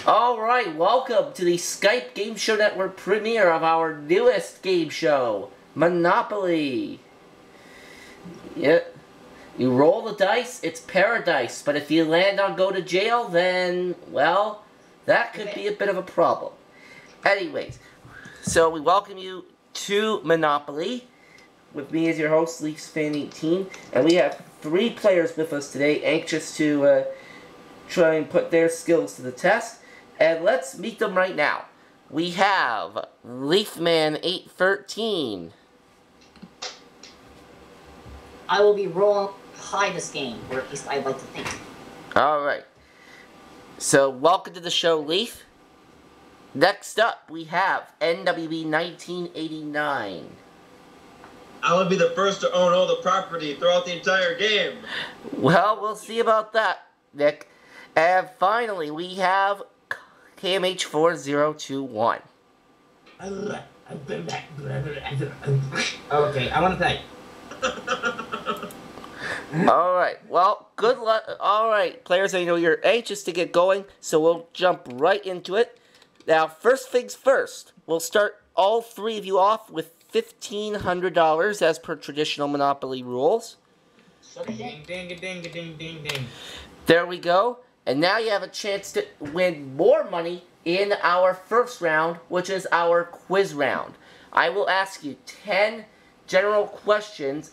Alright, welcome to the Skype Game Show Network premiere of our newest game show, Monopoly. Yep. You roll the dice, it's paradise, but if you land on go to jail, then, well, that could be a bit of a problem. Anyways, so we welcome you to Monopoly, with me as your host, LeafsFan18, and we have 3 players with us today, anxious to try and put their skills to the test. And let's meet them right now. We have Leafman813. I will be rolling high this game, or at least I'd like to think. Alright. So, welcome to the show, Leaf. Next up, we have NWB1989. I will be the first to own all the property throughout the entire game. Well, we'll see about that, Nick. And finally, we have KMH4021. Okay, I want to play. Alright, well, good luck. Alright, players, I know you're anxious to get going, so we'll jump right into it. Now, first things first, we'll start all 3 of you off with $1,500 as per traditional Monopoly rules. Ding, ding, ding, ding, ding, ding, ding. There we go. And now you have a chance to win more money in our first round, which is our quiz round. I will ask you 10 general questions,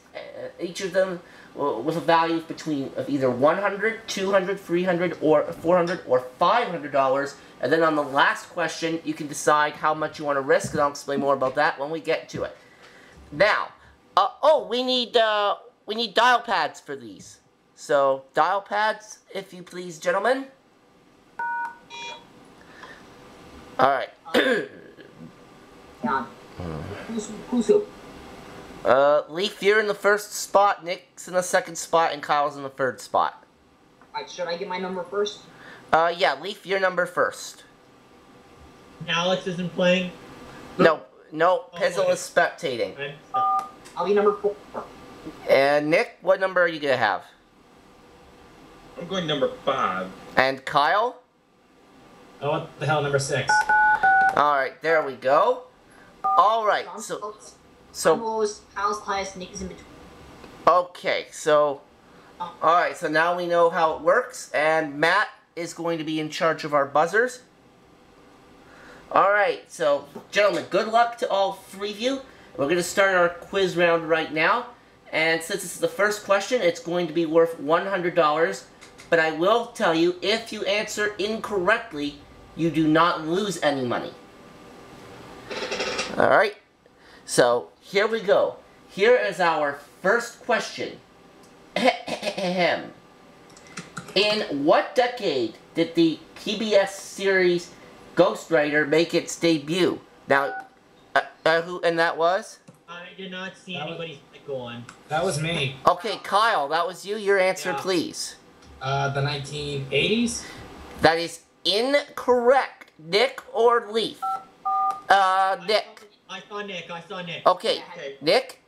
each of them with a value between of either $100, $200, $300, or $400, or $500. And then on the last question, you can decide how much you want to risk, and I'll explain more about that when we get to it. Now, we need dial pads for these. So, dial pads, if you please, gentlemen. Alright. Who's who? Leaf, you're in the first spot, Nick's in the second spot, and Kyle's in the third spot. Alright, should I get my number first? Yeah, Leaf, your number first. Alex isn't playing? No, Pizzle is spectating. I'll be number 4. And Nick, what number are you gonna have? I'm going number 5. And Kyle? Oh, what the hell, number 6? Alright, there we go. Alright, so Kyle's highest, Nick is in between. okay, so alright, so now we know how it works, and Matt is going to be in charge of our buzzers. Alright, so gentlemen, good luck to all 3 of you. We're going to start our quiz round right now, and since this is the first question, it's going to be worth $100. But I will tell you, if you answer incorrectly, you do not lose any money. Alright, so here we go. Here is our first question. In what decade did the PBS series Ghost Rider make its debut? Now, who, and that was? I did not see anybody's go on. That was me. Okay, Kyle, that was you. Your answer, please. The 1980s? That is incorrect. Nick or Leaf? Nick. I saw Nick. Okay, Nick?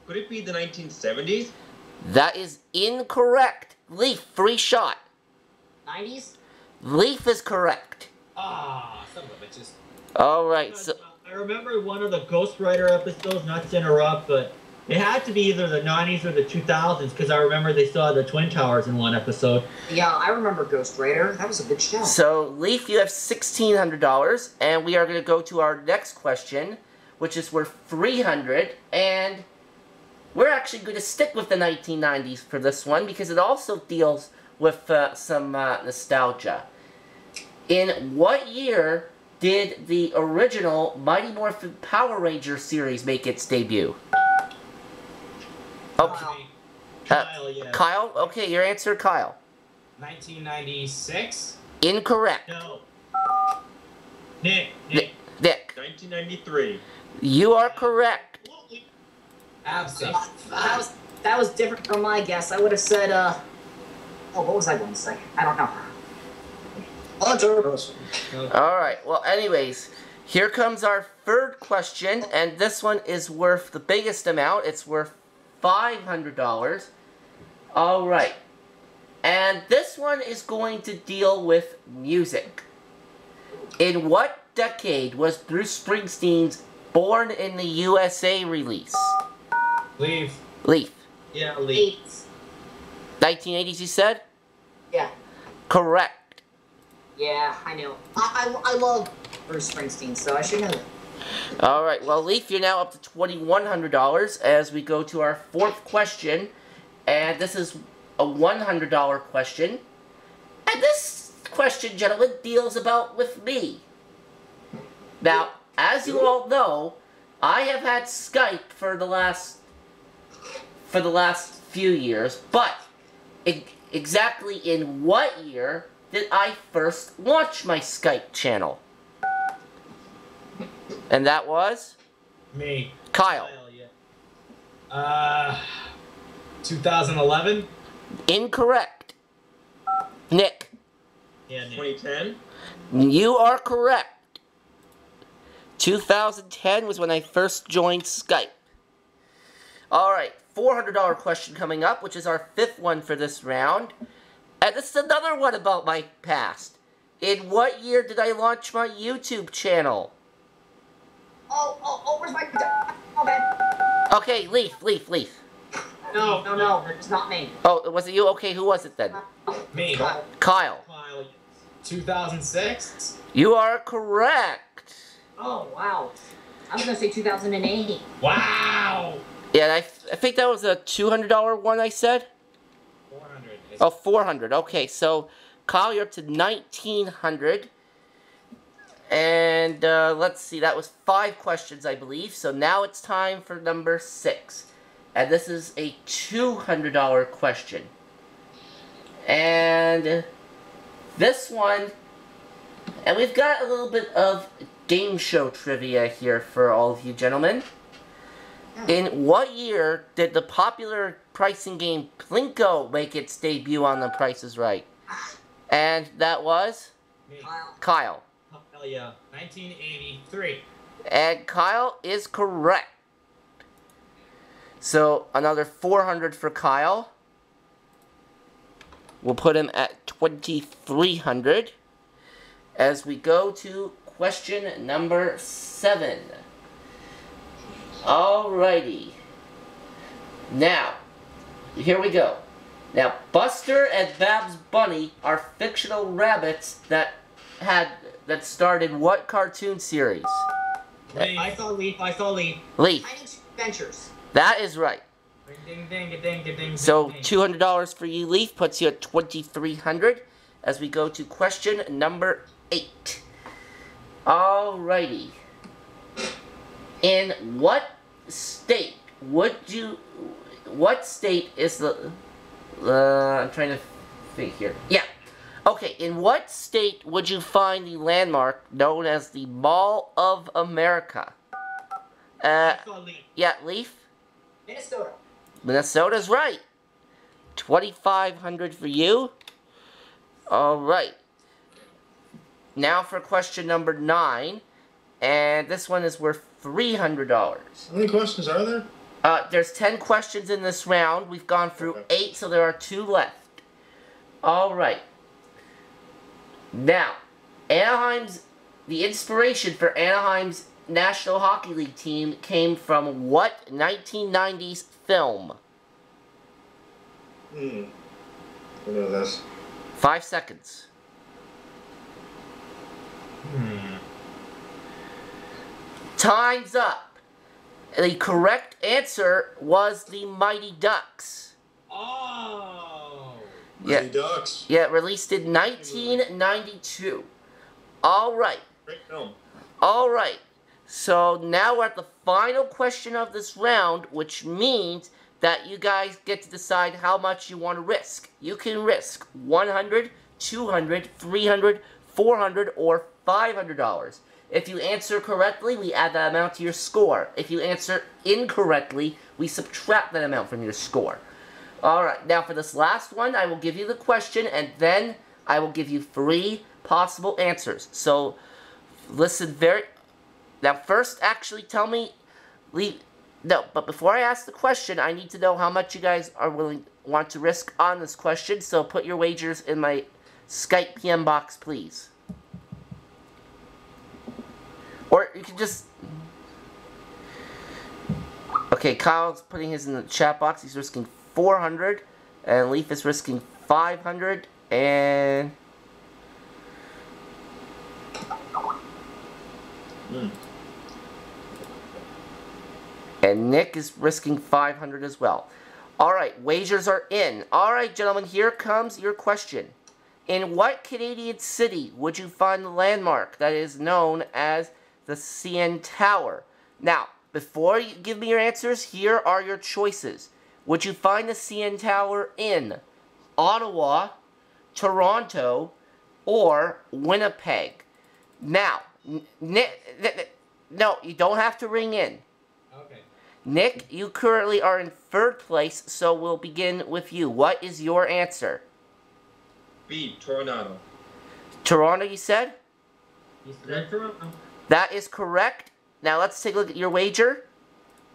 Could it be the 1970s? That is incorrect. Leaf, free shot. 90s? Leaf is correct. Ah, son of a bitches. Alright, so... I remember one of the Ghost Rider episodes, not to interrupt, but it had to be either the 90s or the 2000s, because I remember they saw the Twin Towers in one episode. Yeah, I remember Ghost Rider. That was a good show. So, Leaf, you have $1,600, and we are going to go to our next question, which is worth $300, and we're actually going to stick with the 1990s for this one, because it also deals with some nostalgia. In what year did the original Mighty Morphin Power Ranger series make its debut? Okay. Kyle, yeah. Kyle? Okay, your answer, Kyle. 1996? Incorrect. No. Nick. Nick. 1993. You are correct. Absolutely. That was different from my guess. I would have said, oh, what was I going to say? I don't know. Alright, well, anyways, here comes our third question, and this one is worth the biggest amount. It's worth $500. Alright. And this one is going to deal with music. In what decade was Bruce Springsteen's Born in the USA release? Leave. Leaf. Yeah, Lee. 1980s, you said? Yeah. Correct. Yeah, I know. I love Bruce Springsteen, so I should know that. Alright, well, Leaf, you're now up to $2,100 as we go to our fourth question. And this is a $100 question. And this question, gentlemen, deals with me. Now, as you all know, I have had Skype for the last few years, but exactly in what year did I first launch my Skype channel? And that was? Me. Kyle. Yeah. 2011. Incorrect. Nick. Yeah, Nick. 2010. You are correct. 2010 was when I first joined Skype. Alright, $400 question coming up, which is our fifth one for this round. And this is another one about my past. In what year did I launch my YouTube channel? Where's my... Oh, man. Okay, Leaf. No, it's not me. Oh, was it you? Okay, who was it then? Me. Kyle. Kyle, yes. 2006. You are correct. Oh, wow. I was going to say 2008. Wow. Yeah, I think that was a $200 one I said? 400. Oh, 400. Okay, so Kyle, you're up to 1,900. And let's see, that was 5 questions, I believe. So now it's time for number 6. And this is a $200 question. And this one, and we've got a little bit of game show trivia here for all of you gentlemen. In what year did the popular pricing game Plinko make its debut on The Price is Right? And that was? Me. Kyle. Hell yeah. 1983. And Kyle is correct. So another 400 for Kyle. We'll put him at 2,300 as we go to question number 7. Alrighty. Now, here we go. Now, Buster and Babs Bunny are fictional rabbits that starred in what cartoon series? Leave. I saw Leaf. Leaf. Tiny Adventures. That is right. Ding, ding, ding, ding, ding, ding, So ding. $200 for you, Leaf, puts you at 2,300 as we go to question number 8. Alrighty. In what state what state is the, I'm trying to think here. Yeah. Okay, in what state would you find the landmark known as the Mall of America? I saw Leaf. Yeah, Leaf? Minnesota. Minnesota's right. 2,500 for you. Alright. Now for question number 9. And this one is worth $300. How many questions are there? There's 10 questions in this round. We've gone through 8, so there are 2 left. Alright. Now, the inspiration for Anaheim's National Hockey League team came from what 1990s film? I know this. 5 seconds. Time's up. The correct answer was the Mighty Ducks. Oh. Yeah, Mighty Ducks. yeah, released in 1992. Alright, Great film. alright. So now we're at the final question of this round, which means that you guys get to decide how much you want to risk. You can risk $100, $200, $300, $400, or $500. If you answer correctly, we add that amount to your score. If you answer incorrectly, we subtract that amount from your score. Alright, now for this last one, I will give you the question, and then I will give you 3 possible answers. So, listen very... Now first, actually tell me, No, but before I ask the question, I need to know how much you guys want to risk on this question. So put your wagers in my Skype PM box, please. Or you can just... Okay, Kyle's putting his in the chat box. He's risking 400, and Leaf is risking 500, and... And Nick is risking 500 as well. Alright, wagers are in. Alright, gentlemen, here comes your question. In what Canadian city would you find the landmark that is known as the CN Tower? Now, before you give me your answers, here are your choices. Would you find the CN Tower in Ottawa, Toronto, or Winnipeg? Now, no, you don't have to ring in. Okay. Nick, you currently are in third place, so we'll begin with you. What is your answer? B, Toronto. Toronto, you said? He said Toronto. That is correct. Now let's take a look at your wager.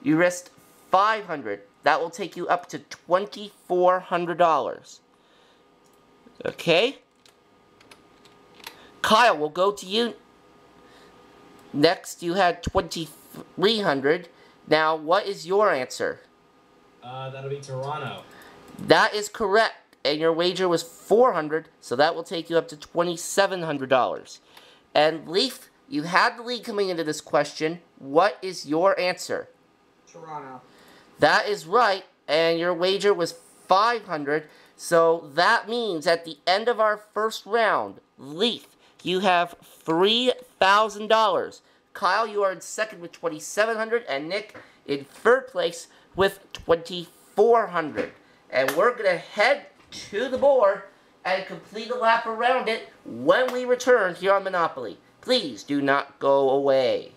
You risked 500. That will take you up to $2,400. Okay? Kyle, we'll go to you. Next, you had 2,300. Now, what is your answer? That'll be Toronto. That is correct. And your wager was 400, so that will take you up to $2,700. And Leaf, you had the lead coming into this question. What is your answer? Toronto. That is right, and your wager was 500, so that means at the end of our first round, Leaf, you have $3,000. Kyle, you are in second with 2,700, and Nick in third place with 2,400. And we're going to head to the board and complete a lap around it when we return here on Monopoly. Please do not go away.